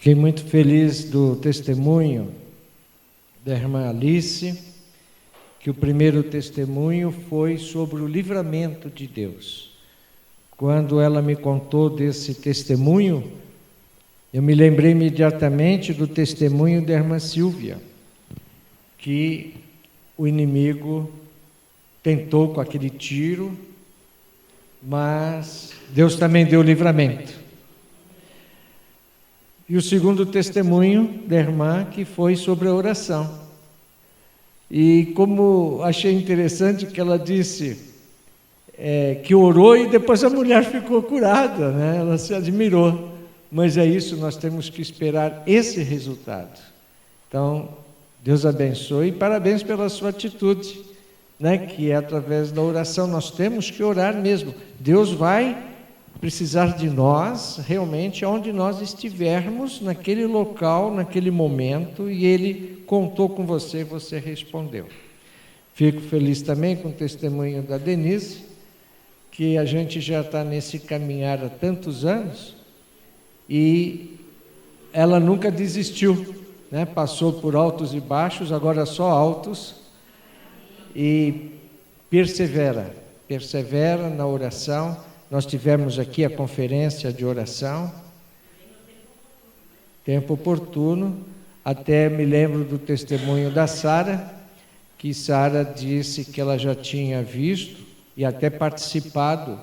Fiquei muito feliz do testemunho da irmã Alice, que o primeiro testemunho foi sobre o livramento de Deus. Quando ela me contou desse testemunho, eu me lembrei imediatamente do testemunho da irmã Silvia, que o inimigo tentou com aquele tiro, mas Deus também deu livramento. E o segundo testemunho da irmã, que foi sobre a oração. E como achei interessante que ela disse que orou e depois a mulher ficou curada, né? Ela se admirou. Mas é isso, nós temos que esperar esse resultado. Então, Deus abençoe e parabéns pela sua atitude, né? Que é através da oração. Nós temos que orar mesmo. Deus vai precisar de nós, realmente, onde nós estivermos, naquele local, naquele momento, e Ele contou com você, você respondeu. Fico feliz também com o testemunho da Denise, que a gente já está nesse caminhar há tantos anos, e ela nunca desistiu, né? Passou por altos e baixos, agora só altos, e persevera na oração. Nós tivemos aqui a conferência de oração, tempo oportuno, até me lembro do testemunho da Sara, que Sara disse que ela já tinha visto e até participado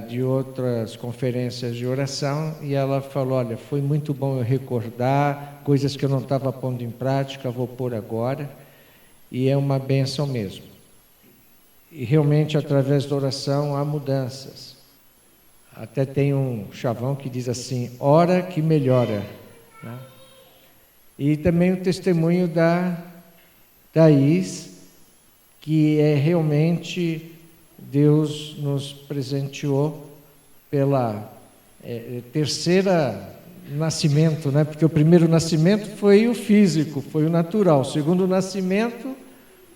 de outras conferências de oração, e ela falou, olha, foi muito bom eu recordar, coisas que eu não estava pondo em prática, vou pôr agora, e é uma bênção mesmo. E realmente, através da oração, há mudanças. Até tem um chavão que diz assim, ora que melhora. Né? E também o testemunho da Thaís, que é realmente Deus nos presenteou pela terceira nascimento, né? Porque o primeiro nascimento foi o físico, foi o natural. O segundo nascimento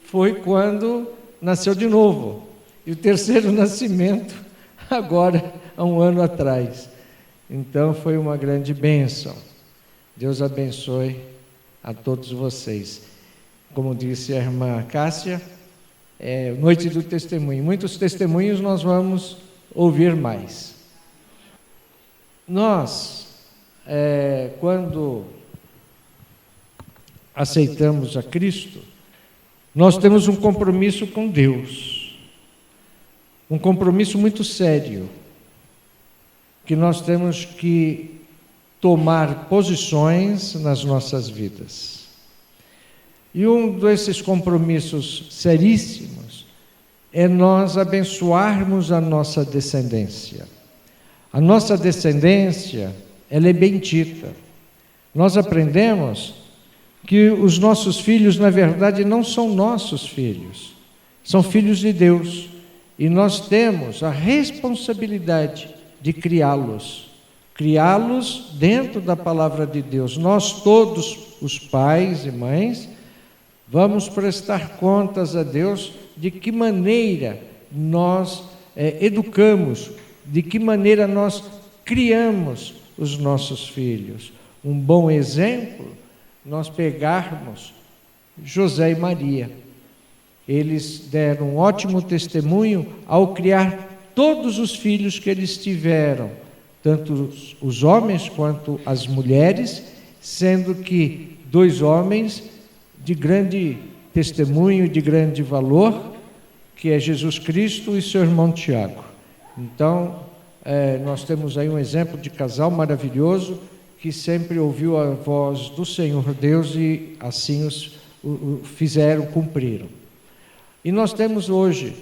foi quando nasceu de novo, e o terceiro nascimento agora, há um ano atrás. Então foi uma grande bênção. Deus abençoe a todos vocês. Como disse a irmã Cássia, noite do testemunho. Muitos testemunhos nós vamos ouvir mais. Nós, quando aceitamos a Cristo, nós temos um compromisso com Deus, um compromisso muito sério, que nós temos que tomar posições nas nossas vidas. E um desses compromissos seríssimos é nós abençoarmos a nossa descendência. A nossa descendência, ela é bendita. Nós aprendemos que os nossos filhos, na verdade, não são nossos filhos, são filhos de Deus, e nós temos a responsabilidade de criá-los dentro da palavra de Deus. Nós todos, os pais e mães, vamos prestar contas a Deus de que maneira nós educamos, de que maneira nós criamos os nossos filhos. Um bom exemplo, nós pegarmos José e Maria. Eles deram um ótimo testemunho ao criar todos os filhos que eles tiveram, tanto os homens quanto as mulheres, sendo que 2 homens de grande testemunho, de grande valor, que é Jesus Cristo e seu irmão Tiago. Então, nós temos aí um exemplo de casal maravilhoso, que sempre ouviu a voz do Senhor Deus e assim o fizeram, cumpriram. E nós temos hoje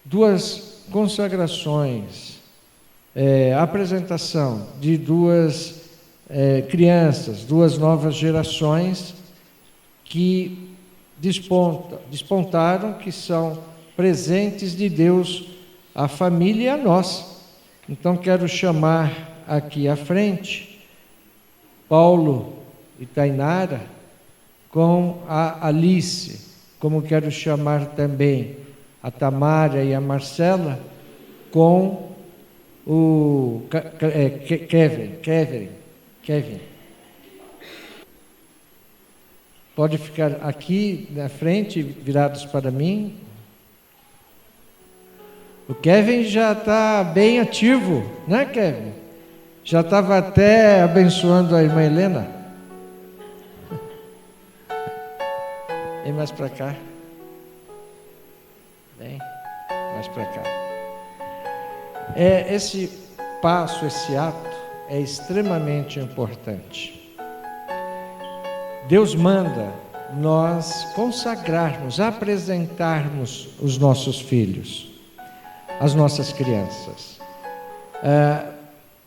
2 consagrações, a apresentação de 2 crianças, 2 novas gerações que despontaram, que são presentes de Deus à família e a nós. Então quero chamar aqui à frente Paulo e Tainara com a Alice, como quero chamar também a Tamara e a Marcela com o Kevin, Kevin. Pode ficar aqui na frente, virados para mim. O Kevin já está bem ativo, né, Kevin? Já estava até abençoando a irmã Helena. Vem mais para cá. Vem mais para cá. Esse passo, esse ato é extremamente importante. Deus manda nós consagrarmos, apresentarmos os nossos filhos, as nossas crianças.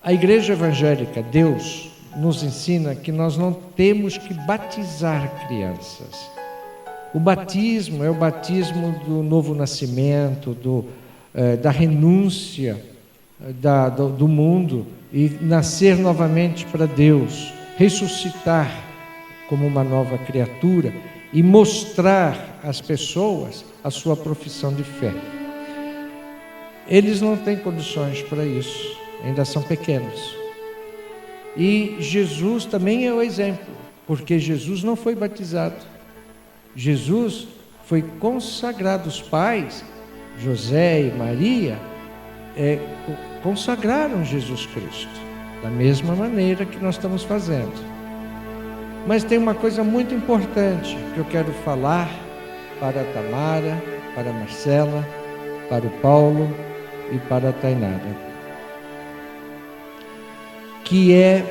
A igreja evangélica, Deus nos ensina que nós não temos que batizar crianças. O batismo é o batismo do novo nascimento, da renúncia do mundo e nascer novamente para Deus, ressuscitar como uma nova criatura e mostrar às pessoas a sua profissão de fé. Eles não têm condições para isso, ainda são pequenos. E Jesus também é o exemplo, porque Jesus não foi batizado. Jesus foi consagrado. Os pais, José e Maria, consagraram Jesus Cristo, da mesma maneira que nós estamos fazendo. Mas tem uma coisa muito importante que eu quero falar para a Tamara, para a Marcela, para o Paulo e para a Tainara, que é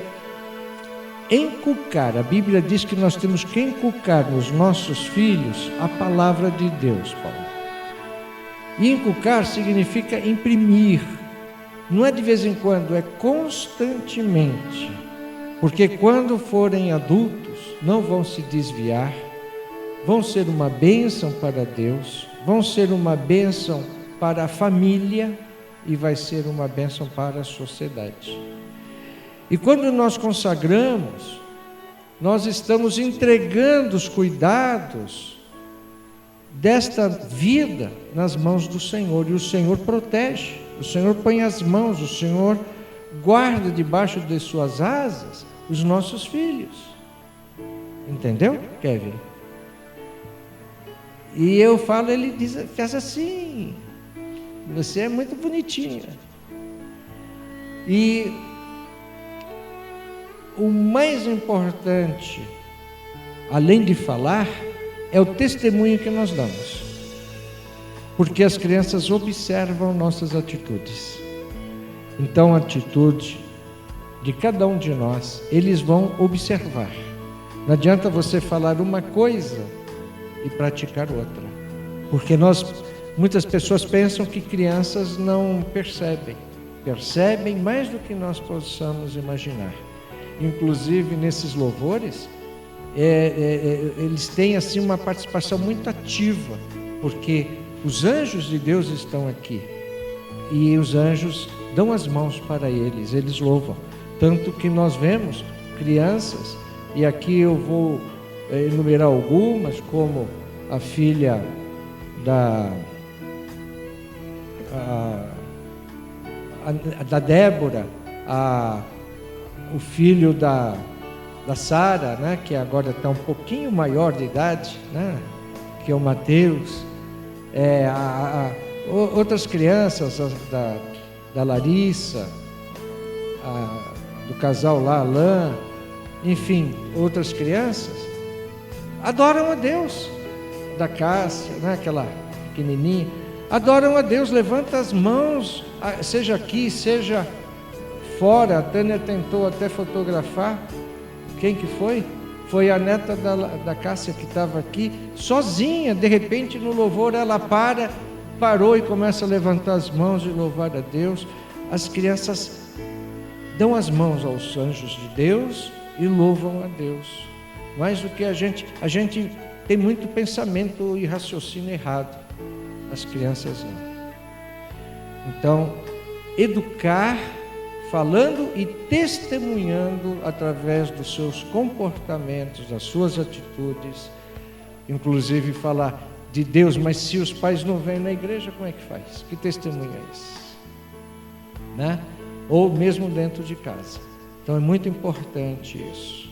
inculcar. A Bíblia diz que nós temos que inculcar nos nossos filhos a palavra de Deus, Paulo. E inculcar significa imprimir. Não é de vez em quando, é constantemente. Porque quando forem adultos, não vão se desviar, vão ser uma bênção para Deus, vão ser uma bênção para a família e vai ser uma bênção para a sociedade. E quando nós consagramos, nós estamos entregando os cuidados desta vida nas mãos do Senhor, e o Senhor protege, o Senhor põe as mãos, o Senhor guarda debaixo de suas asas os nossos filhos. Entendeu, Kevin? E eu falo, ele faz assim, você é muito bonitinha. E o mais importante, além de falar, é o testemunho que nós damos. Porque as crianças observam nossas atitudes. Então, a atitude de cada um de nós, eles vão observar. Não adianta você falar uma coisa e praticar outra. Porque muitas pessoas pensam que crianças não percebem. Percebem mais do que nós possamos imaginar. Inclusive, nesses louvores, eles têm assim uma participação muito ativa, porque os anjos de Deus estão aqui. E os anjos dão as mãos para eles, eles louvam. Tanto que nós vemos crianças, e aqui eu vou enumerar algumas, como a filha da Débora, o filho da Sara, né, que agora está um pouquinho maior de idade, né, que é o Mateus, outras crianças, da Larissa, do casal lá, Alain, enfim, outras crianças, adoram a Deus, da Cássia, né, aquela pequenininha, adoram a Deus, levanta as mãos, seja aqui, seja fora. A Tânia tentou até fotografar. Quem que foi? Foi a neta da Cássia, que estava aqui, sozinha. De repente, no louvor, ela parou e começa a levantar as mãos e louvar a Deus. As crianças dão as mãos aos anjos de Deus e louvam a Deus. Mais do que a gente tem muito pensamento e raciocínio errado. As crianças não. Então, educar, falando e testemunhando através dos seus comportamentos, das suas atitudes, inclusive falar de Deus. Mas se os pais não vêm na igreja, como é que faz? Que testemunho é esse? Né? Ou mesmo dentro de casa. Então é muito importante isso.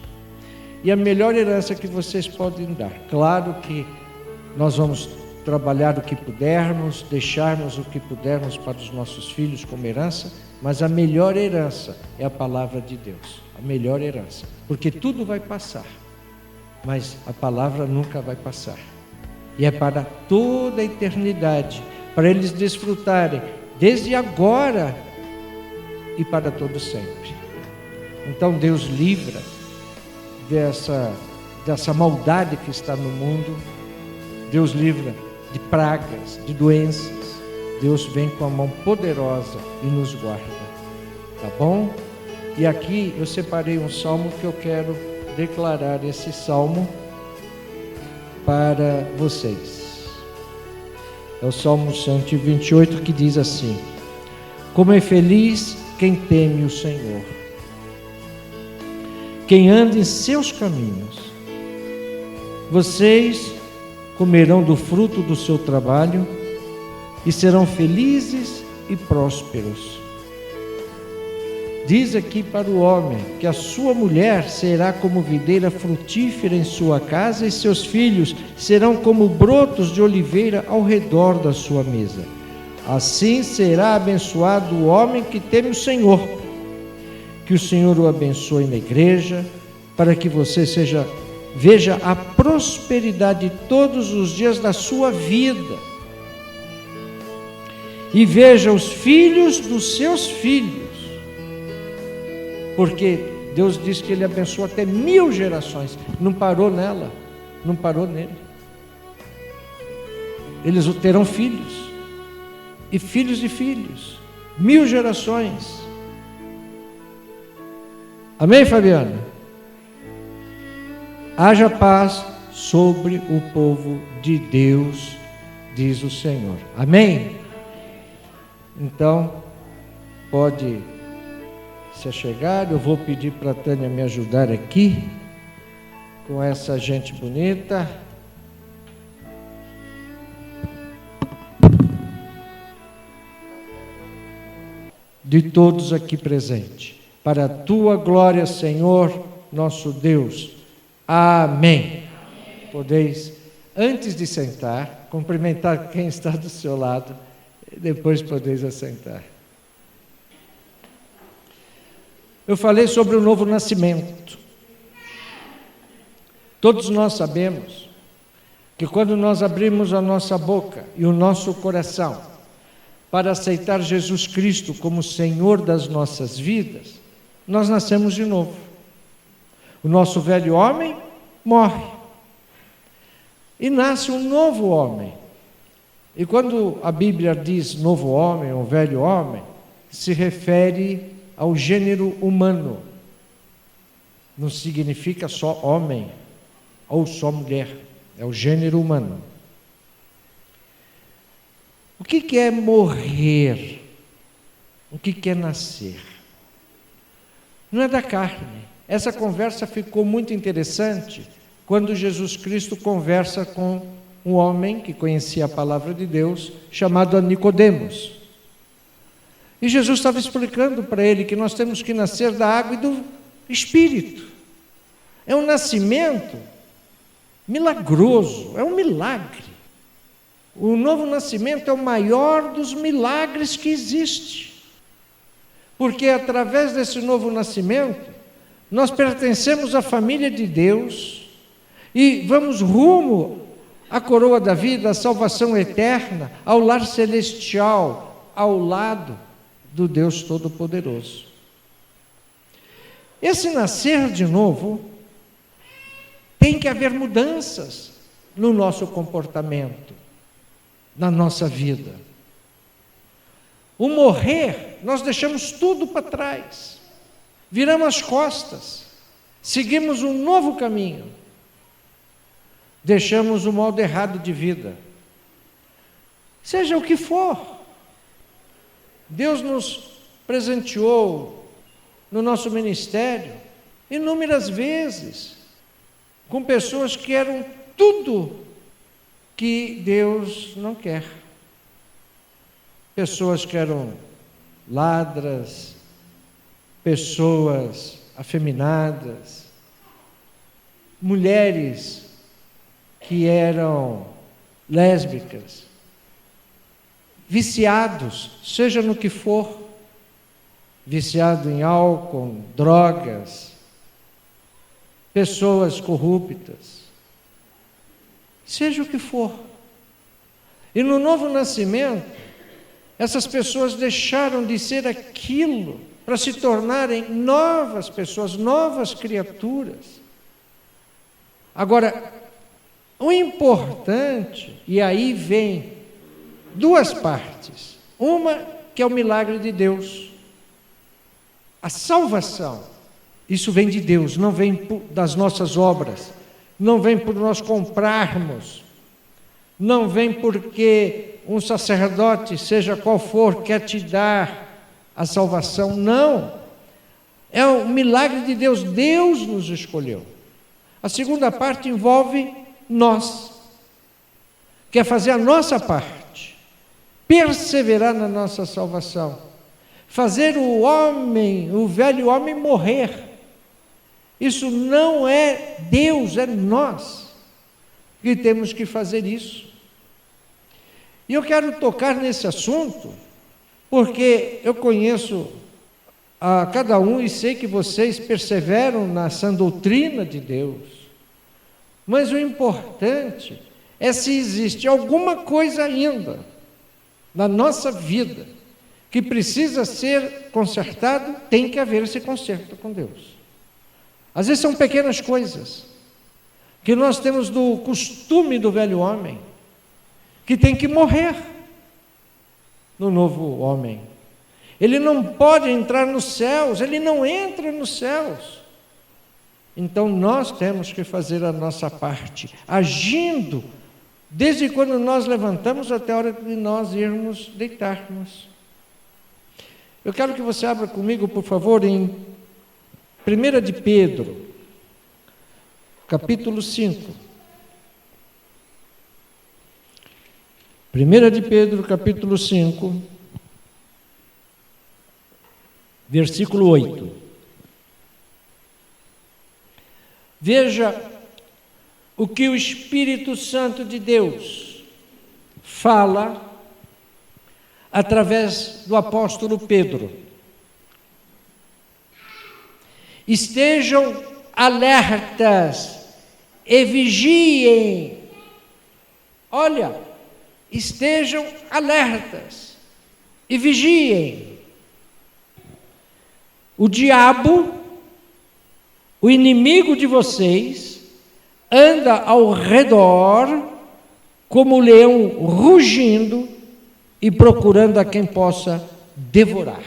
E a melhor herança que vocês podem dar, claro que nós vamos trabalhar o que pudermos, deixarmos o que pudermos para os nossos filhos como herança, mas a melhor herança é a palavra de Deus, a melhor herança, porque tudo vai passar, mas a palavra nunca vai passar, e é para toda a eternidade, para eles desfrutarem desde agora e para todo sempre. Então Deus livra dessa maldade que está no mundo, Deus livra de pragas, de doenças, Deus vem com a mão poderosa e nos guarda, tá bom? E aqui eu separei um salmo que eu quero declarar esse salmo para vocês. É o Salmo 128 que diz assim: como é feliz quem teme o Senhor, quem anda em seus caminhos. Vocês comerão do fruto do seu trabalho e serão felizes e prósperos. Diz aqui para o homem que a sua mulher será como videira frutífera em sua casa e seus filhos serão como brotos de oliveira ao redor da sua mesa. Assim será abençoado o homem que teme o Senhor. Que o Senhor o abençoe na igreja, para que você veja a prosperidade todos os dias da sua vida, e veja os filhos dos seus filhos, porque Deus diz que Ele abençoa até 1000 gerações, não parou nela, não parou nele. Eles terão filhos, e filhos de filhos, 1000 gerações. Amém, Fabiana? Haja paz sobre o povo de Deus, diz o Senhor. Amém? Então, pode se achegar. Eu vou pedir para a Tânia me ajudar aqui, com essa gente bonita. De todos aqui presentes. Para a tua glória, Senhor, nosso Deus. Amém. Podeis, antes de sentar, cumprimentar quem está do seu lado, e depois podeis assentar. Eu falei sobre o novo nascimento. Todos nós sabemos que quando nós abrimos a nossa boca e o nosso coração para aceitar Jesus Cristo como Senhor das nossas vidas, nós nascemos de novo. O nosso velho homem morre e nasce um novo homem. E quando a Bíblia diz novo homem ou velho homem, se refere ao gênero humano. Não significa só homem ou só mulher, é o gênero humano. O que é morrer? O que é nascer? Não é da carne. Essa conversa ficou muito interessante quando Jesus Cristo conversa com um homem que conhecia a palavra de Deus, chamado Nicodemos. E Jesus estava explicando para ele que nós temos que nascer da água e do Espírito. É um nascimento milagroso, é um milagre. O novo nascimento é o maior dos milagres que existe. Porque através desse novo nascimento, nós pertencemos à família de Deus e vamos rumo à coroa da vida, à salvação eterna, ao lar celestial, ao lado do Deus Todo-Poderoso. Esse nascer de novo tem que haver mudanças no nosso comportamento, na nossa vida. O morrer, nós deixamos tudo para trás. Viramos as costas, seguimos um novo caminho, deixamos o modo errado de vida, seja o que for. Deus nos presenteou no nosso ministério inúmeras vezes com pessoas que eram tudo que Deus não quer. Pessoas que eram ladras, pessoas afeminadas, mulheres que eram lésbicas, viciados, seja no que for, viciado em álcool, drogas, pessoas corruptas, seja o que for. E no novo nascimento, essas pessoas deixaram de ser aquilo para se tornarem novas pessoas, novas criaturas. Agora, o importante, e aí vem duas partes. Uma que é o milagre de Deus. A salvação, isso vem de Deus, não vem das nossas obras, não vem por nós comprarmos, não vem porque um sacerdote, seja qual for, quer te dar a salvação, não. É um milagre de Deus, Deus nos escolheu. A segunda parte envolve nós, quer fazer a nossa parte, perseverar na nossa salvação, fazer o homem, o velho homem morrer. Isso não é Deus, é nós que temos que fazer isso. E eu quero tocar nesse assunto, porque eu conheço a cada um e sei que vocês perseveram na sã doutrina de Deus. Mas o importante é se existe alguma coisa ainda na nossa vida que precisa ser consertado, tem que haver esse conserto com Deus. Às vezes são pequenas coisas que nós temos do costume do velho homem, que tem que morrer no novo homem. Ele não pode entrar nos céus, ele não entra nos céus. Então nós temos que fazer a nossa parte, agindo, desde quando nós levantamos até a hora de nós irmos deitarmos. Eu quero que você abra comigo, por favor, em 1 de Pedro, capítulo 5. 1 de Pedro, capítulo 5, versículo 8. Veja o que o Espírito Santo de Deus fala através do apóstolo Pedro. Estejam alertas e vigiem. Olha, estejam alertas e vigiem. O diabo, o inimigo de vocês, anda ao redor como um leão rugindo e procurando a quem possa devorar.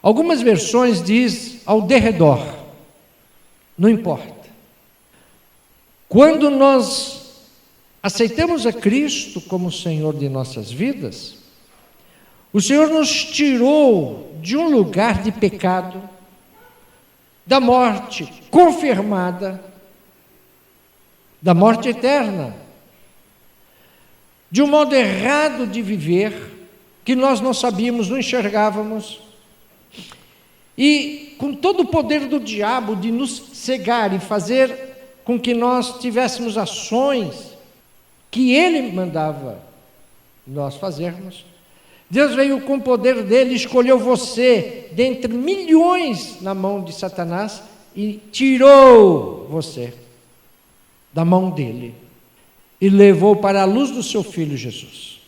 Algumas versões diz ao derredor, não importa. Quando nós aceitamos a Cristo como Senhor de nossas vidas, o Senhor nos tirou de um lugar de pecado, da morte confirmada, da morte eterna, de um modo errado de viver, que nós não sabíamos, não enxergávamos, e com todo o poder do diabo de nos cegar e fazer com que nós tivéssemos ações que ele mandava nós fazermos, Deus veio com o poder dele, escolheu você dentre milhões na mão de Satanás e tirou você da mão dele e levou para a luz do seu Filho Jesus.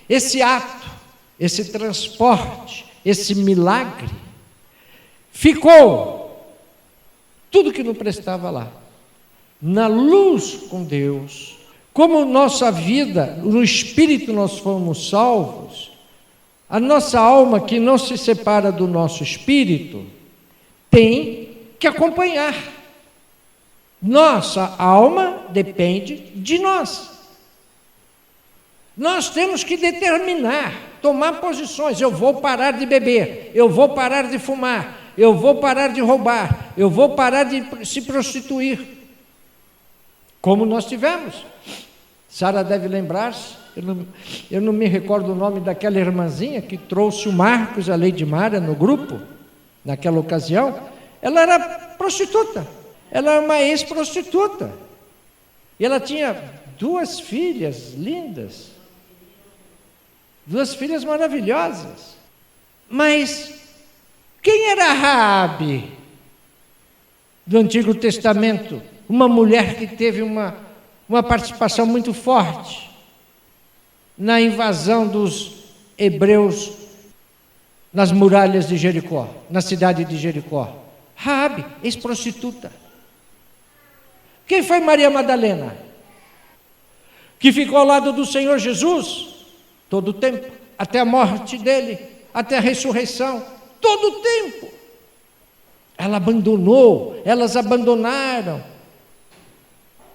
Esse ato, esse transporte, esse milagre, ficou tudo que não prestava lá, na luz com Deus. Como nossa vida, no Espírito nós fomos salvos, a nossa alma que não se separa do nosso Espírito, tem que acompanhar. Nossa alma depende de nós. Nós temos que determinar, tomar posições. Eu vou parar de beber, eu vou parar de fumar, eu vou parar de roubar, eu vou parar de se prostituir. Como nós tivemos Sara deve lembrar-se, eu não me recordo o nome daquela irmãzinha que trouxe o Marcos, a Lady Mara, no grupo, naquela ocasião. Ela era prostituta, ela era uma ex-prostituta. E ela tinha 2 filhas lindas, 2 filhas maravilhosas. Mas quem era Raabe do Antigo Testamento? Uma mulher que teve uma participação muito forte na invasão dos hebreus nas muralhas de Jericó, na cidade de Jericó. Raabe, ex-prostituta. Quem foi Maria Madalena? Que ficou ao lado do Senhor Jesus todo o tempo, até a morte dele, até a ressurreição, todo o tempo. Elas abandonaram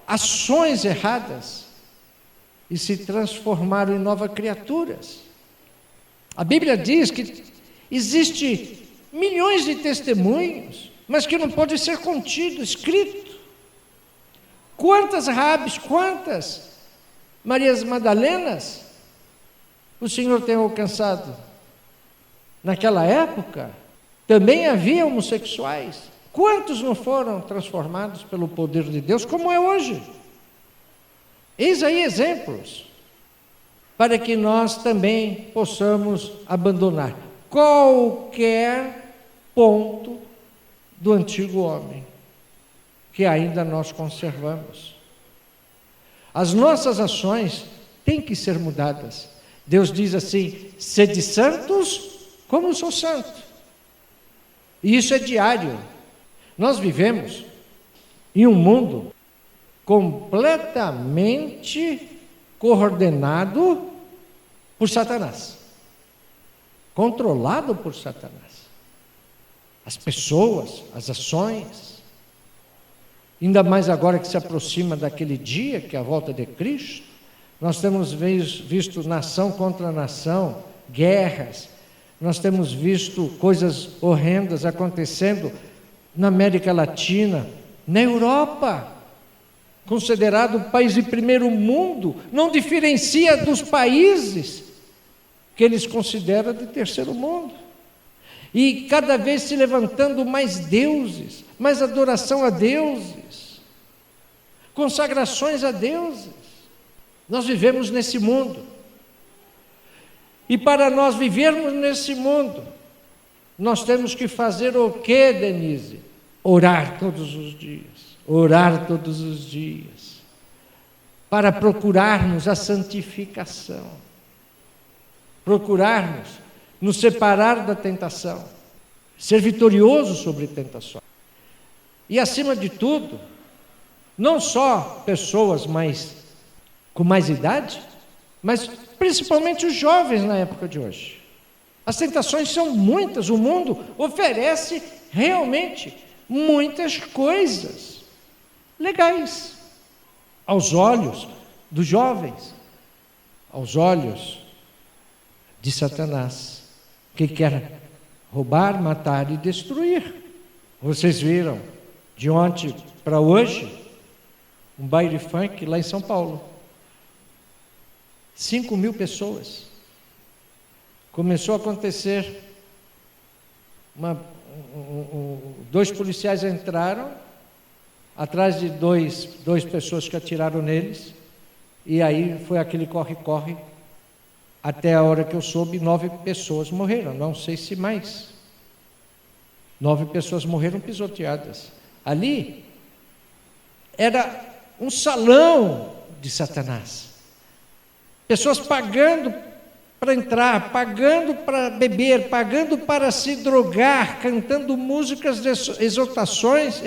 ações erradas e se transformaram em novas criaturas. A Bíblia diz que existe milhões de testemunhos, mas que não pode ser contido, escrito. Quantas Raabes, quantas Marias Madalenas o Senhor tem alcançado? Naquela época também havia homossexuais. Quantos não foram transformados pelo poder de Deus, como é hoje? Eis aí exemplos, para que nós também possamos abandonar qualquer ponto do antigo homem, que ainda nós conservamos. As nossas ações têm que ser mudadas. Deus diz assim: sede santos como eu sou santo. E isso é diário. Nós vivemos em um mundo completamente coordenado por Satanás, controlado por Satanás. As pessoas, as ações, ainda mais agora que se aproxima daquele dia, que é a volta de Cristo, nós temos visto nação contra nação, guerras, nós temos visto coisas horrendas acontecendo na América Latina, na Europa, considerado um país de primeiro mundo, não diferencia dos países que eles consideram de terceiro mundo. E cada vez se levantando mais deuses, mais adoração a deuses, consagrações a deuses. Nós vivemos nesse mundo. E para nós vivermos nesse mundo, nós temos que fazer o quê, Denise? Orar todos os dias. Orar todos os dias. Para procurarmos a santificação. Procurarmos nos separar da tentação. Ser vitorioso sobre tentações. E acima de tudo, não só pessoas com mais idade, mas principalmente os jovens na época de hoje. As tentações são muitas, o mundo oferece realmente muitas coisas legais aos olhos dos jovens, aos olhos de Satanás, que quer roubar, matar e destruir. Vocês viram de ontem para hoje um baile funk lá em São Paulo. 5.000 pessoas. Começou a acontecer, dois policiais entraram, atrás de duas pessoas que atiraram neles, e aí foi aquele corre-corre, até a hora que eu soube, 9 pessoas morreram, não sei se mais. 9 pessoas morreram pisoteadas. Ali era um salão de Satanás. Pessoas pagando para entrar, pagando para beber, pagando para se drogar, cantando músicas de exortações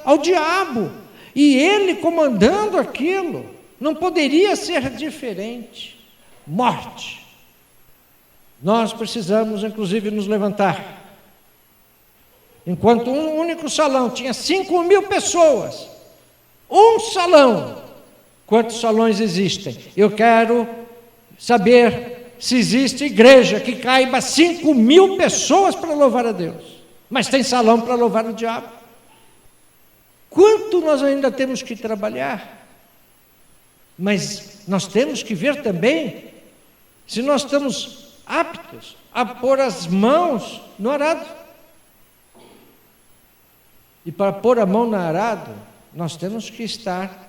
ao diabo. E ele comandando aquilo. Não poderia ser diferente. Morte. Nós precisamos, inclusive, nos levantar. Enquanto um único salão tinha 5.000 pessoas, um salão. Quantos salões existem? Eu quero saber se existe igreja que caiba 5.000 pessoas para louvar a Deus. Mas tem salão para louvar o diabo. Quanto nós ainda temos que trabalhar? Mas nós temos que ver também se nós estamos aptos a pôr as mãos no arado. E para pôr a mão no arado, nós temos que estar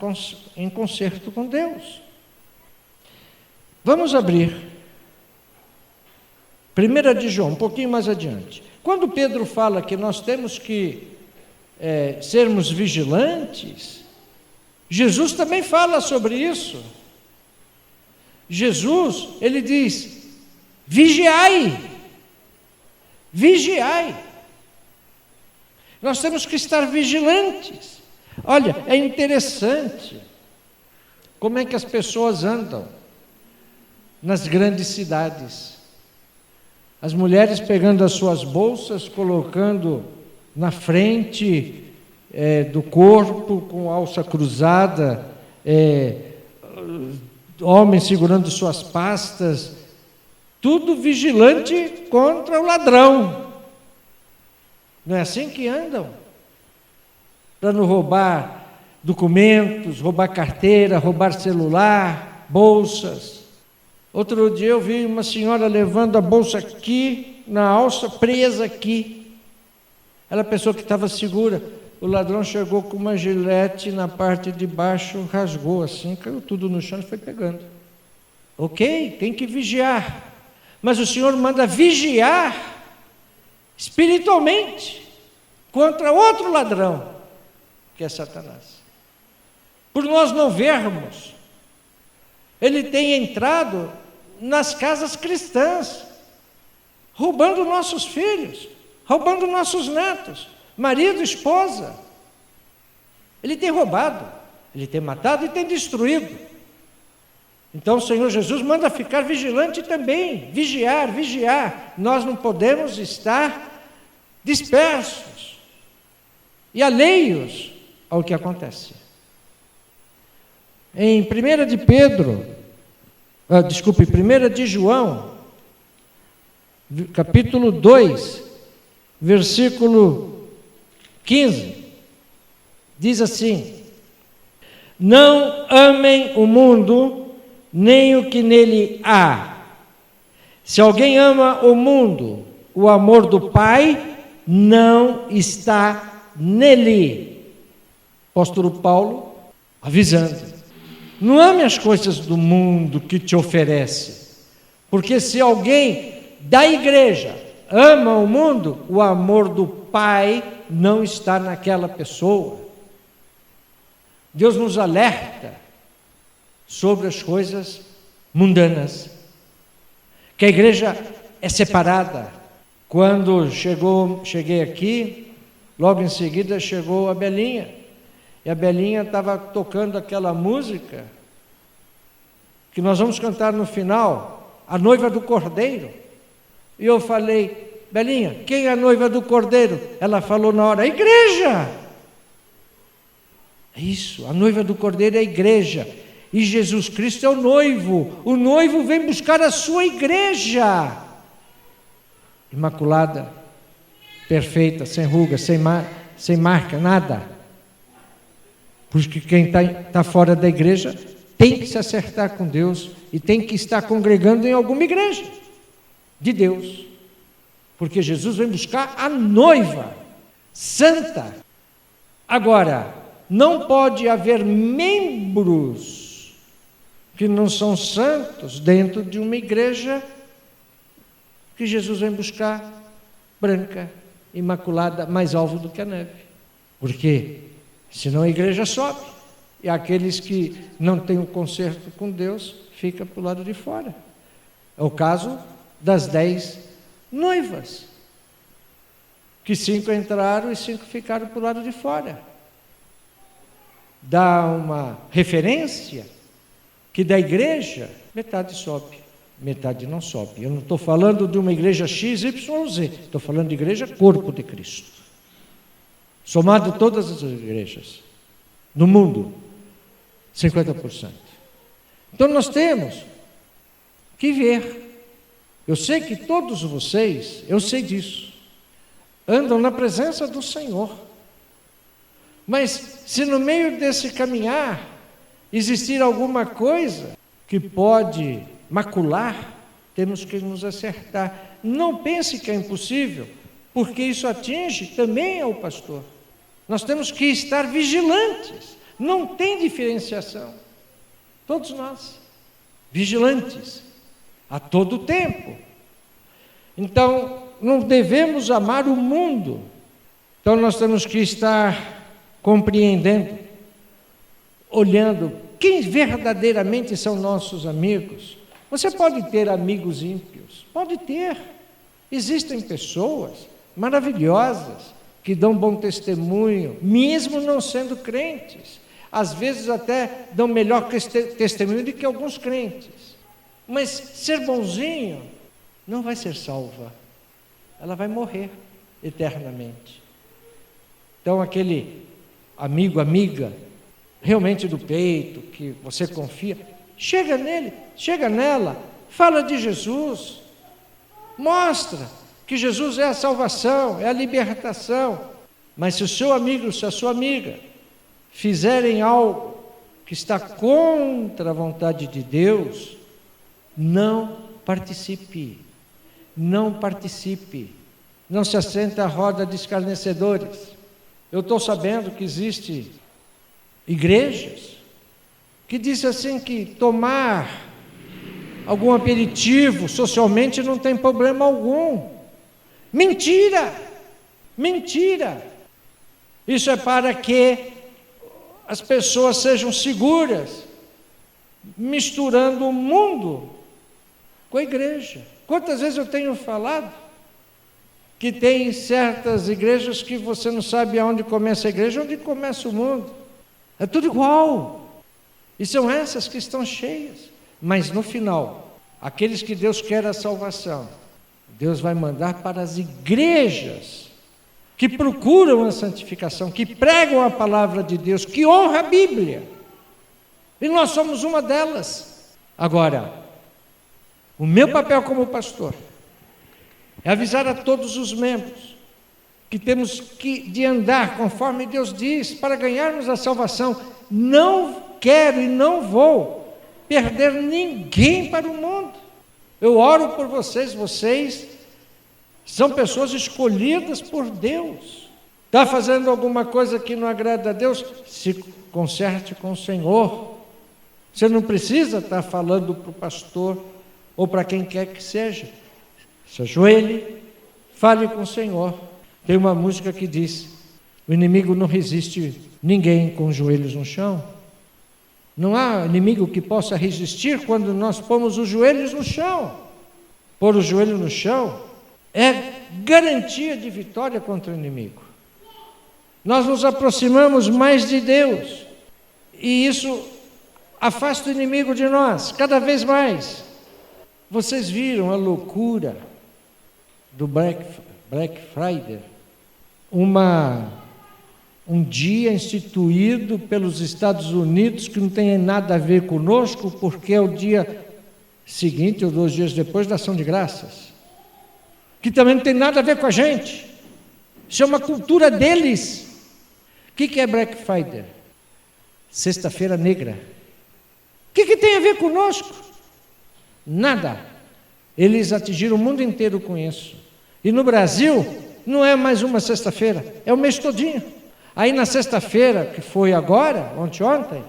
em concerto com Deus. Vamos abrir 1 de João, um pouquinho mais adiante. Quando Pedro fala que nós temos que sermos vigilantes, Jesus também fala sobre isso. Jesus, ele diz: vigiai, vigiai. Nós temos que estar vigilantes. Olha, é interessante como é que as pessoas andam nas grandes cidades. As mulheres pegando as suas bolsas, colocando na frente do corpo, com alça cruzada, homens segurando suas pastas, tudo vigilante contra o ladrão. Não é assim que andam? Para não roubar documentos, roubar carteira, roubar celular, bolsas. Outro dia eu vi uma senhora levando a bolsa aqui, na alça, presa aqui. Ela pensou que estava segura. O ladrão chegou com uma gilete na parte de baixo, rasgou assim, caiu tudo no chão e foi pegando. Ok, tem que vigiar. Mas o Senhor manda vigiar espiritualmente contra outro ladrão, que é Satanás. Por nós não vermos, ele tem entrado nas casas cristãs, roubando nossos filhos, roubando nossos netos, marido, esposa. Ele tem roubado, ele tem matado e tem destruído. Então o Senhor Jesus manda ficar vigilante também, vigiar, vigiar. Nós não podemos estar dispersos e alheios ao que acontece. Em 1 de João, capítulo 2, versículo 15, diz assim: não amem o mundo, nem o que nele há. Se alguém ama o mundo, o amor do Pai não está nele. Apóstolo Paulo avisando: não ame as coisas do mundo que te oferece, porque se alguém da igreja ama o mundo, o amor do Pai não está naquela pessoa. Deus nos alerta sobre as coisas mundanas, que a igreja é separada. Quando cheguei aqui, logo em seguida chegou a Belinha, e a Belinha estava tocando aquela música que nós vamos cantar no final, a noiva do Cordeiro. E eu falei: Belinha, quem é a noiva do Cordeiro? Ela falou na hora: a igreja. É isso, a noiva do Cordeiro é a igreja, e Jesus Cristo é o noivo vem buscar a sua igreja, imaculada, perfeita, sem ruga, sem marca, nada. Porque quem está fora da igreja tem que se acertar com Deus e tem que estar congregando em alguma igreja de Deus, porque Jesus vem buscar a noiva santa. Agora, não pode haver membros que não são santos dentro de uma igreja que Jesus vem buscar branca, imaculada, mais alvo do que a neve. Por quê? Senão a igreja sobe, e aqueles que não têm o conserto com Deus ficam para o lado de fora. É o caso das 10 noivas, que 5 entraram e 5 ficaram para o lado de fora. Dá uma referência que da igreja, metade sobe, metade não sobe. Eu não estou falando de uma igreja X, Y, Z, estou falando de igreja corpo de Cristo. Somado todas as igrejas no mundo, 50%. Então nós temos que ver. Eu sei que todos vocês, eu sei disso, andam na presença do Senhor. Mas se no meio desse caminhar existir alguma coisa que pode macular, temos que nos acertar. Não pense que é impossível, porque isso atinge também ao pastor. Nós temos que estar vigilantes, não tem diferenciação. Todos nós, vigilantes, a todo tempo. Então, não devemos amar o mundo. Então, nós temos que estar compreendendo, olhando quem verdadeiramente são nossos amigos. Você pode ter amigos ímpios, pode ter. Existem pessoas maravilhosas que dão bom testemunho, mesmo não sendo crentes. Às vezes até dão melhor testemunho do que alguns crentes. Mas ser bonzinho não vai ser salva. Ela vai morrer eternamente. Então aquele amigo, amiga, realmente do peito, que você confia, chega nele, chega nela, fala de Jesus, mostra que Jesus é a salvação, é a libertação. Mas se o seu amigo, se a sua amiga fizerem algo que está contra a vontade de Deus, não participe, não participe, não se assente à roda de escarnecedores. Eu estou sabendo que existe igrejas que dizem assim que tomar algum aperitivo socialmente não tem problema algum. Mentira! Mentira! Isso é para que as pessoas sejam seguras, misturando o mundo com a igreja. Quantas vezes eu tenho falado que tem certas igrejas que você não sabe aonde começa a igreja, onde começa o mundo. É tudo igual. E são essas que estão cheias. Mas no final, aqueles que Deus quer a salvação, Deus vai mandar para as igrejas que procuram a santificação, que pregam a palavra de Deus, que honram a Bíblia. E nós somos uma delas. Agora, o meu papel como pastor é avisar a todos os membros que temos de andar conforme Deus diz para ganharmos a salvação. Não quero e não vou perder ninguém para o mundo. Eu oro por vocês, vocês são pessoas escolhidas por Deus. Está fazendo alguma coisa que não agrada a Deus? Se conserte com o Senhor. Você não precisa estar falando para o pastor ou para quem quer que seja. Se ajoelhe, fale com o Senhor. Tem uma música que diz: o inimigo não resiste ninguém com os joelhos no chão. Não há inimigo que possa resistir quando nós pomos os joelhos no chão. Pôr o joelho no chão é garantia de vitória contra o inimigo. Nós nos aproximamos mais de Deus e isso afasta o inimigo de nós, cada vez mais. Vocês viram a loucura do Black Friday? Um dia instituído pelos Estados Unidos que não tem nada a ver conosco, porque é o dia seguinte ou 2 dias depois da ação de graças, que também não tem nada a ver com a gente. Isso é uma cultura deles. O que é Black Friday? Sexta-feira negra. O que tem a ver conosco? Nada. Eles atingiram o mundo inteiro com isso. E no Brasil, não é mais uma sexta-feira, é o mês todinho. Aí na sexta-feira, que foi agora, ontem,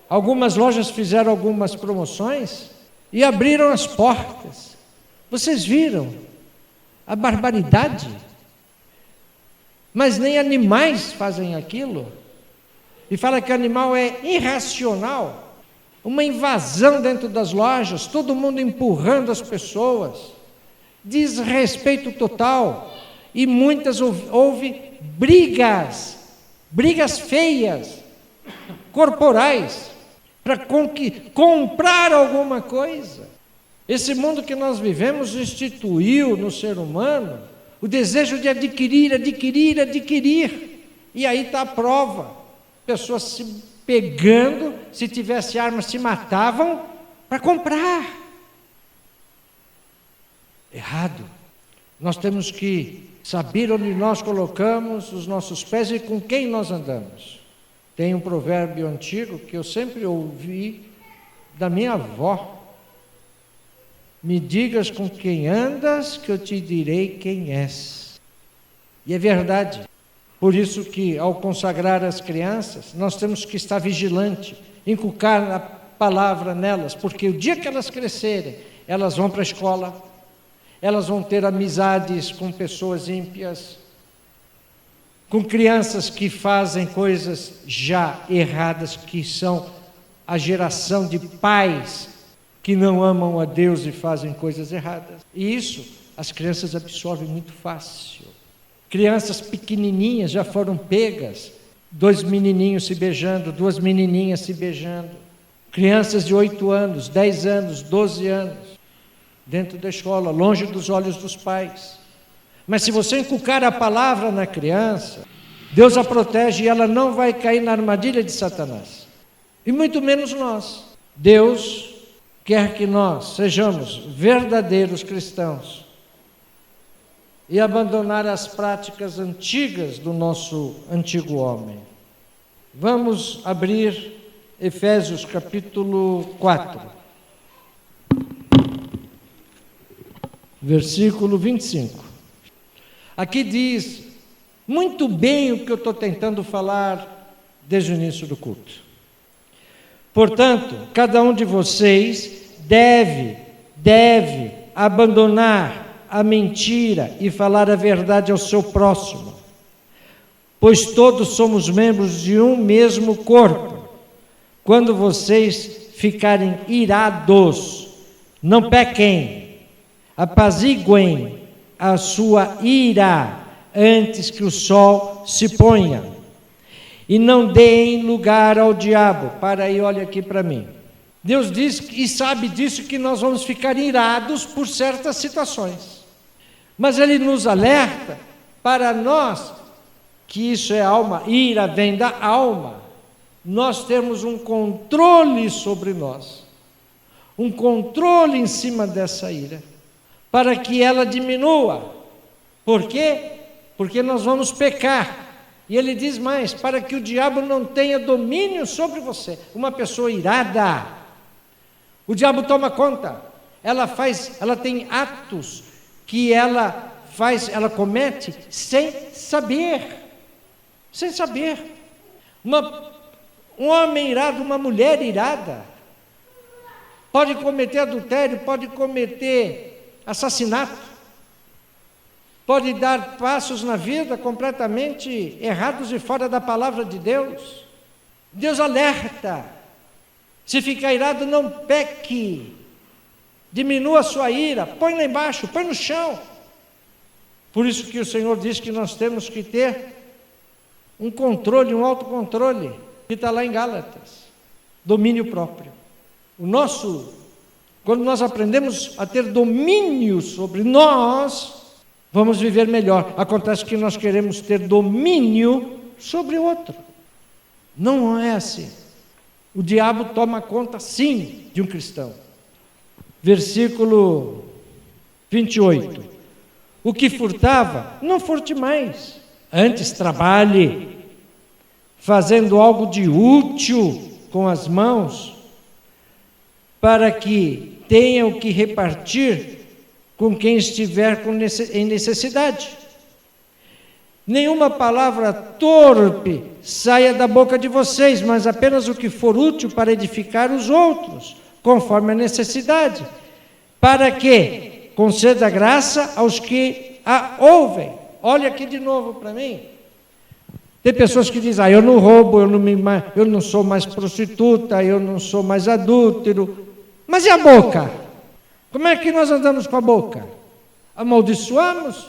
algumas lojas fizeram algumas promoções e abriram as portas. Vocês viram a barbaridade? Mas nem animais fazem aquilo. E fala que animal é irracional. Uma invasão dentro das lojas, todo mundo empurrando as pessoas, desrespeito total, e muitas houve brigas feias, corporais, para comprar alguma coisa. Esse mundo que nós vivemos instituiu no ser humano o desejo de adquirir, e aí está a prova, pessoas se pegando, se tivesse armas se matavam para comprar. Errado. Nós temos que saber onde nós colocamos os nossos pés e com quem nós andamos. Tem um provérbio antigo que eu sempre ouvi da minha avó: me digas com quem andas, que eu te direi quem és. E é verdade. Por isso que, ao consagrar as crianças, nós temos que estar vigilante, inculcar a palavra nelas, porque o dia que elas crescerem, elas vão para a escola, elas vão ter amizades com pessoas ímpias, com crianças que fazem coisas já erradas, que são a geração de pais que não amam a Deus e fazem coisas erradas. E isso as crianças absorvem muito fácil. Crianças pequenininhas já foram pegas, 2 menininhos se beijando, 2 menininhas se beijando. Crianças de 8 anos, 10 anos, 12 anos, dentro da escola, longe dos olhos dos pais. Mas se você inculcar a palavra na criança, Deus a protege e ela não vai cair na armadilha de Satanás. E muito menos nós. Deus quer que nós sejamos verdadeiros cristãos e abandonar as práticas antigas do nosso antigo homem. Vamos abrir Efésios capítulo 4, versículo 25. Aqui diz muito bem o que eu estou tentando falar desde o início do culto. Portanto, cada um de vocês deve abandonar a mentira e falar a verdade ao seu próximo, pois todos somos membros de um mesmo corpo. Quando vocês ficarem irados, não pequem, apaziguem a sua ira antes que o sol se ponha, e não deem lugar ao diabo. Para aí, olha aqui para mim. Deus diz e sabe disso que nós vamos ficar irados por certas situações, mas Ele nos alerta para nós que isso é alma, ira vem da alma. Nós temos um controle sobre nós, um controle em cima dessa ira, para que ela diminua. Por quê? Porque nós vamos pecar. E ele diz mais, para que o diabo não tenha domínio sobre você. Uma pessoa irada, o diabo toma conta. Ela tem atos que ela comete sem saber. Sem saber. Um homem irado, uma mulher irada, pode cometer adultério, pode cometer assassinato, pode dar passos na vida completamente errados e fora da palavra de Deus. Deus alerta: se ficar irado, não peque, diminua a sua ira, põe lá embaixo, põe no chão. Por isso que o Senhor diz que nós temos que ter um controle, um autocontrole, que está lá em Gálatas, domínio próprio. Quando nós aprendemos a ter domínio sobre nós, vamos viver melhor. Acontece que nós queremos ter domínio sobre o outro. Não é assim. O diabo toma conta, sim, de um cristão. Versículo 28. O que furtava, não furte mais. Antes trabalhe, fazendo algo de útil com as mãos, para que tenha o que repartir com quem estiver em necessidade. Nenhuma palavra torpe saia da boca de vocês, mas apenas o que for útil para edificar os outros, conforme a necessidade, para que conceda graça aos que a ouvem. Olha aqui de novo para mim. Tem pessoas que dizem: eu não roubo, eu não sou mais prostituta, eu não sou mais adúltero. Mas e a boca? Como é que nós andamos com a boca? Amaldiçoamos?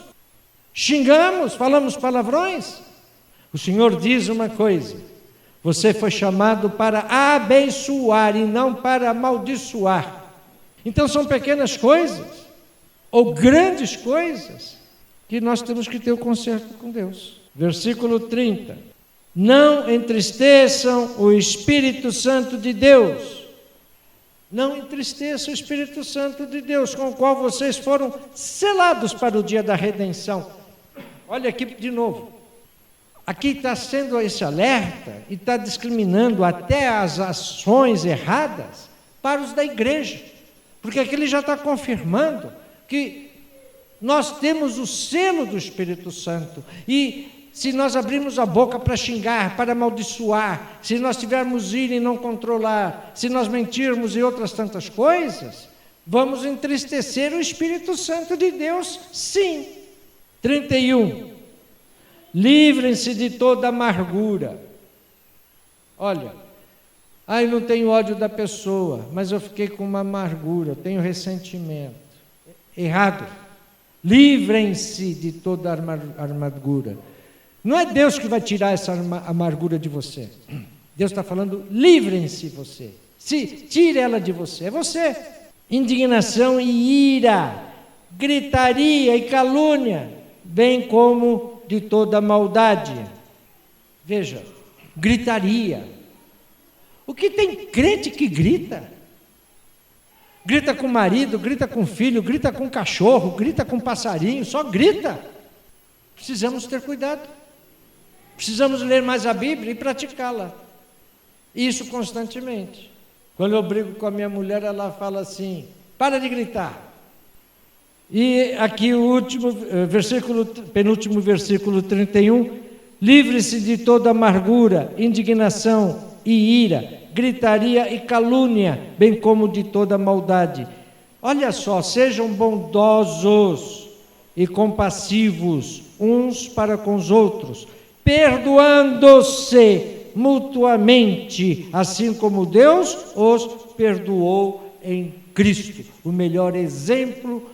Xingamos? Falamos palavrões? O Senhor diz uma coisa: você foi chamado para abençoar e não para amaldiçoar. Então são pequenas coisas ou grandes coisas que nós temos que ter o conserto com Deus. Versículo 30. Não entristeçam o Espírito Santo de Deus. Não entristeça o Espírito Santo de Deus, com o qual vocês foram selados para o dia da redenção. Olha aqui de novo. aqui está sendo esse alerta e está discriminando até as ações erradas para os da igreja, porque aqui ele já está confirmando que nós temos o selo do Espírito Santo, e se nós abrirmos a boca para xingar, para amaldiçoar, se nós tivermos ira e não controlar, se nós mentirmos e outras tantas coisas, vamos entristecer o Espírito Santo de Deus, sim. 31. Livrem-se de toda amargura. Olha, eu não tenho ódio da pessoa, mas eu fiquei com uma amargura, eu tenho ressentimento. Errado. Livrem-se de toda amargura. Não é Deus que vai tirar essa amargura de você. Deus está falando, livrem-se você. Tire ela de você, é você. Indignação e ira, gritaria e calúnia, bem como de toda maldade. Veja, gritaria. O que tem crente que grita? Grita com o marido, grita com o filho, grita com o cachorro, grita com o passarinho, só grita. Precisamos ter cuidado. Precisamos ler mais a Bíblia e praticá-la. Isso constantemente. Quando eu brigo com a minha mulher, ela fala assim, para de gritar. E aqui o último versículo, penúltimo versículo 31, livre-se de toda amargura, indignação e ira, gritaria e calúnia, bem como de toda maldade. Olha só, sejam bondosos e compassivos uns para com os outros, perdoando-se mutuamente, assim como Deus os perdoou em Cristo. O melhor exemplo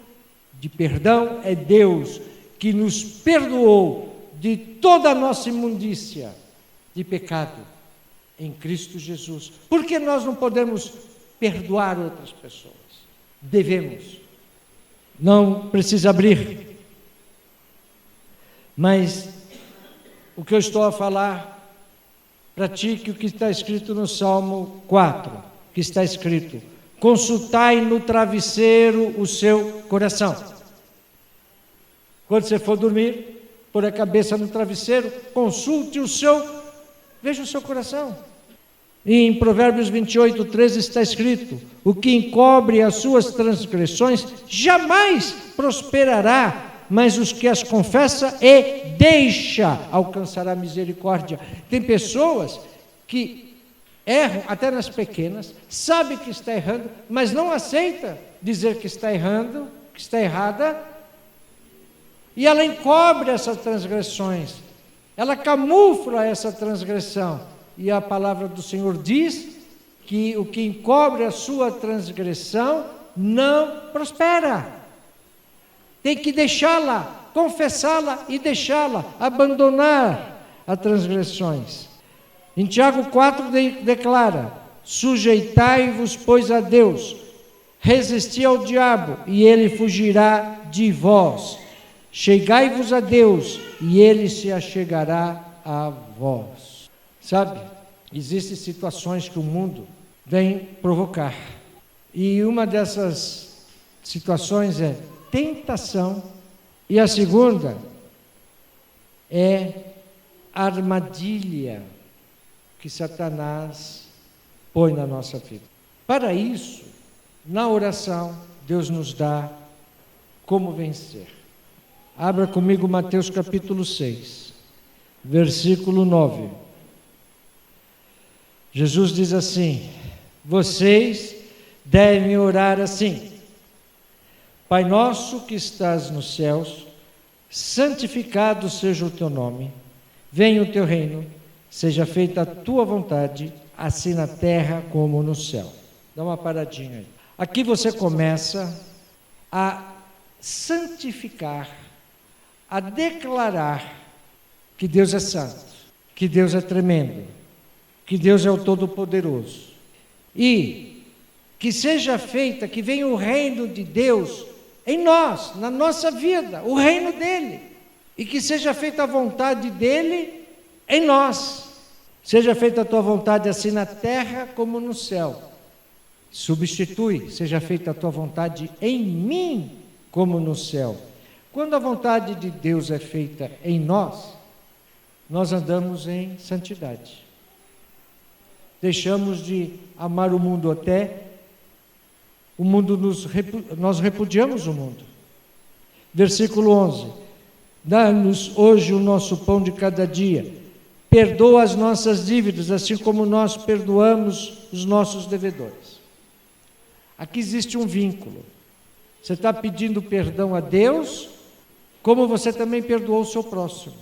de perdão é Deus, que nos perdoou de toda a nossa imundícia de pecado em Cristo Jesus. Por que nós não podemos perdoar outras pessoas? Devemos. Não precisa abrir. Mas o que eu estou a falar, pratique o que está escrito no Salmo 4, que está escrito, consultai no travesseiro o seu coração. Quando você for dormir, pôr a cabeça no travesseiro, consulte veja o seu coração. E em Provérbios 28, 13 está escrito, o que encobre as suas transgressões jamais prosperará, mas os que as confessa e deixa alcançará misericórdia. Tem pessoas que erram até nas pequenas, sabe que está errando, mas não aceita dizer que está errando, que está errada, e ela encobre essas transgressões, ela camufla essa transgressão, e a palavra do Senhor diz que o que encobre a sua transgressão não prospera. Tem que deixá-la, confessá-la e deixá-la, abandonar as transgressões. Em Tiago 4 declara, sujeitai-vos, pois, a Deus, resisti ao diabo, e ele fugirá de vós. Chegai-vos a Deus, e ele se achegará a vós. Sabe, existem situações que o mundo vem provocar, e uma dessas situações é tentação, e a segunda é armadilha que Satanás põe na nossa vida. Para isso, na oração, Deus nos dá como vencer. Abra comigo Mateus capítulo 6, versículo 9. Jesus diz assim, vocês devem orar assim, Pai nosso que estás nos céus, santificado seja o teu nome, venha o teu reino, seja feita a tua vontade, assim na terra como no céu. Dá uma paradinha aí. Aqui você começa a santificar, a declarar que Deus é santo, que Deus é tremendo, que Deus é o Todo-Poderoso. E que seja feita, que venha o reino de Deus em nós, na nossa vida, o reino dele. E que seja feita a vontade dele em nós. Seja feita a tua vontade assim na terra como no céu. Substitui, seja feita a tua vontade em mim como no céu. Quando a vontade de Deus é feita em nós, nós andamos em santidade. Deixamos de amar o mundo até o mundo nós repudiamos o mundo. Versículo 11: dá-nos hoje o nosso pão de cada dia, perdoa as nossas dívidas, assim como nós perdoamos os nossos devedores. Aqui existe um vínculo. Você está pedindo perdão a Deus, como você também perdoou o seu próximo.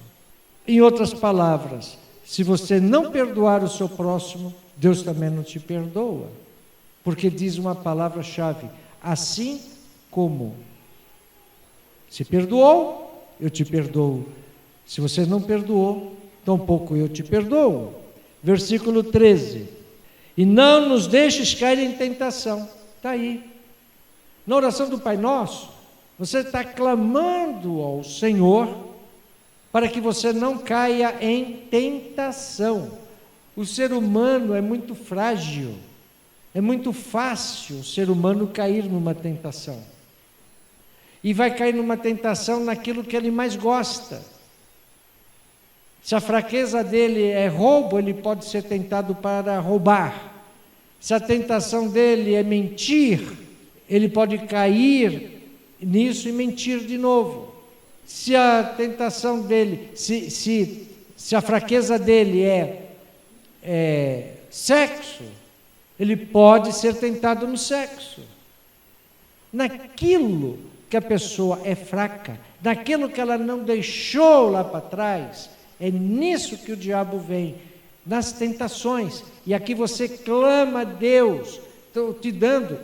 Em outras palavras, se você não perdoar o seu próximo, Deus também não te perdoa. Porque diz uma palavra-chave: assim como. Se perdoou, eu te perdoo. Se você não perdoou, tampouco eu te perdoo. Versículo 13: e não nos deixes cair em tentação. Está aí. Na oração do Pai Nosso, você está clamando ao Senhor para que você não caia em tentação. O ser humano é muito frágil, é muito fácil o ser humano cair numa tentação. E vai cair numa tentação naquilo que ele mais gosta. Se a fraqueza dele é roubo, ele pode ser tentado para roubar. Se a tentação dele é mentir, ele pode cair nisso e mentir de novo. Se a tentação dele, se a fraqueza dele é sexo, ele pode ser tentado no sexo. Naquilo que a pessoa é fraca, naquilo que ela não deixou lá para trás, é nisso que o diabo vem, nas tentações. E aqui você clama a Deus. Estou te dando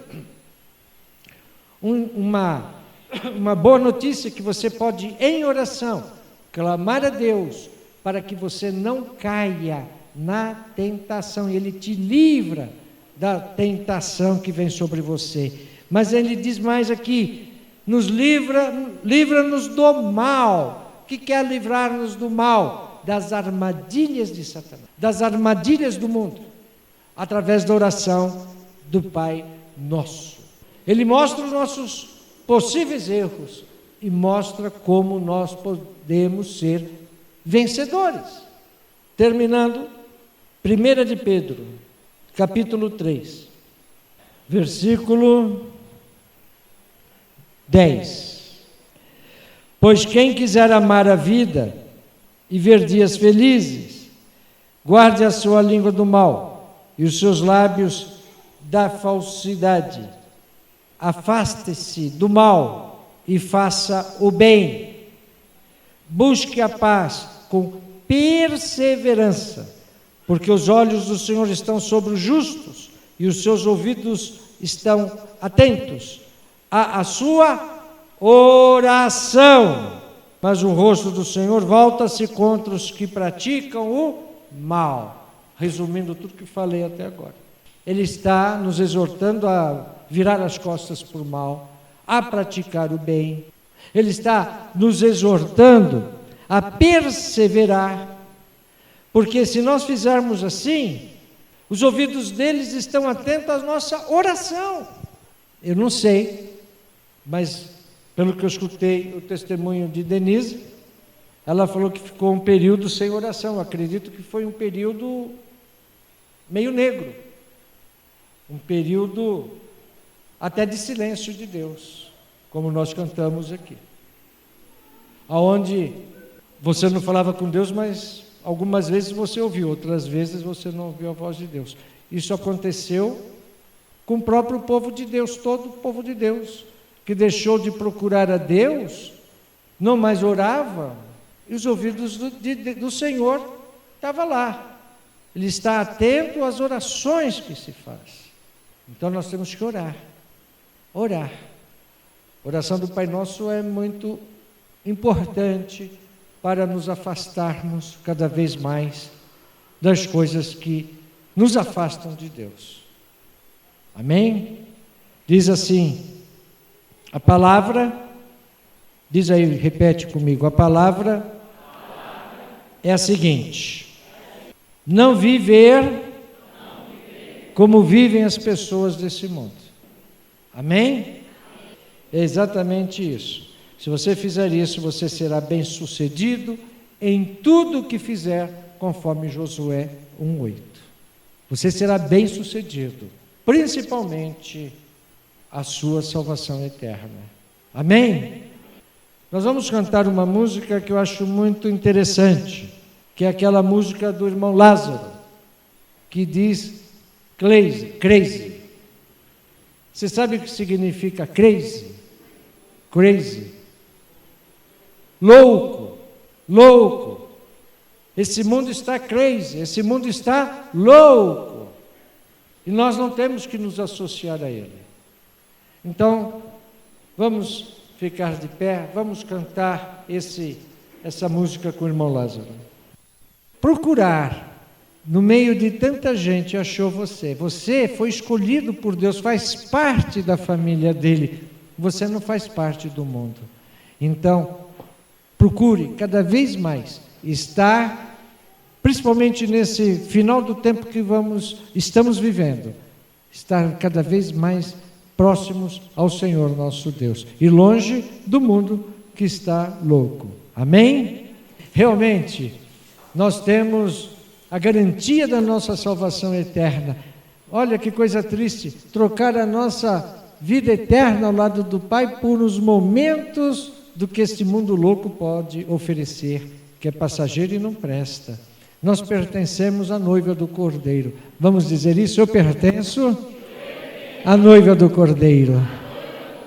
uma boa notícia, que você pode, em oração, clamar a Deus para que você não caia na tentação. Ele te livra da tentação que vem sobre você. Mas ele diz mais aqui: nos livra-nos do mal. O que é livrar-nos do mal? Das armadilhas de Satanás, das armadilhas do mundo, através da oração do Pai Nosso. Ele mostra os nossos possíveis erros e mostra como nós podemos ser vencedores. Terminando, 1 de Pedro, capítulo 3, versículo 10. Pois quem quiser amar a vida e ver dias felizes, guarde a sua língua do mal e os seus lábios da falsidade. Afaste-se do mal e faça o bem. Busque a paz com perseverança, porque os olhos do Senhor estão sobre os justos e os seus ouvidos estão atentos à sua oração. Mas o rosto do Senhor volta-se contra os que praticam o mal. Resumindo tudo que falei até agora, Ele está nos exortando a virar as costas para o mal, a praticar o bem. Ele está nos exortando a perseverar, porque se nós fizermos assim, os ouvidos deles estão atentos à nossa oração. Eu não sei, mas pelo que eu escutei o testemunho de Denise, ela falou que ficou um período sem oração. Acredito que foi um período meio negro, um período até de silêncio de Deus, como nós cantamos aqui, aonde você não falava com Deus, mas algumas vezes você ouviu, outras vezes você não ouviu a voz de Deus. Isso aconteceu com o próprio povo de Deus, todo o povo de Deus, que deixou de procurar a Deus, não mais orava, e os ouvidos do Senhor estavam lá. Ele está atento às orações que se faz. Então nós temos que orar. Orar. A oração do Pai Nosso é muito importante para nos afastarmos cada vez mais das coisas que nos afastam de Deus. Amém? Diz assim a palavra, diz aí, repete comigo, a palavra é a seguinte: não viver como vivem as pessoas desse mundo. Amém? É exatamente isso. Se você fizer isso, você será bem-sucedido em tudo o que fizer, conforme Josué 1:8. Você será bem-sucedido, principalmente a sua salvação eterna. Amém? Nós vamos cantar uma música que eu acho muito interessante, que é aquela música do irmão Lázaro, que diz crazy. Você sabe o que significa crazy? Crazy. Louco. Esse mundo está crazy, esse mundo está louco. E nós não temos que nos associar a ele. Então, vamos ficar de pé, vamos cantar essa música com o irmão Lázaro. Procurar, no meio de tanta gente, achou você. Você foi escolhido por Deus, faz parte da família dele. Você não faz parte do mundo. Então, procure cada vez mais estar, principalmente nesse final do tempo que estamos vivendo, estar cada vez mais próximos ao Senhor nosso Deus e longe do mundo que está louco. Amém? Realmente, nós temos a garantia da nossa salvação eterna. Olha que coisa triste, trocar a nossa vida eterna ao lado do Pai por uns momentos do que este mundo louco pode oferecer, que é passageiro e não presta. Nós pertencemos à noiva do Cordeiro. Vamos dizer isso? Eu pertenço à noiva do Cordeiro.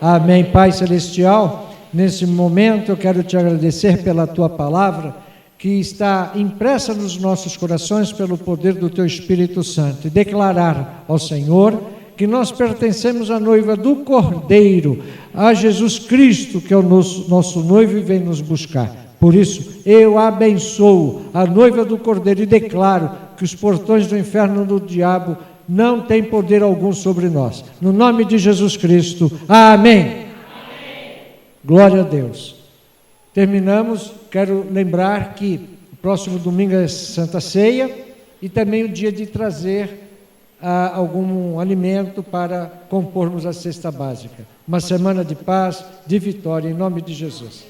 Amém. Pai Celestial, nesse momento eu quero te agradecer pela tua palavra, que está impressa nos nossos corações pelo poder do teu Espírito Santo, e declarar ao Senhor que nós pertencemos à noiva do Cordeiro, a Jesus Cristo, que é o nosso noivo e vem nos buscar. Por isso, eu abençoo a noiva do Cordeiro e declaro que os portões do inferno do diabo não têm poder algum sobre nós. No nome de Jesus Cristo, amém. Amém. Glória a Deus. Terminamos, quero lembrar que o próximo domingo é Santa Ceia e também o dia de trazer algum alimento para compormos a cesta básica. Uma semana de paz, de vitória, em nome de Jesus.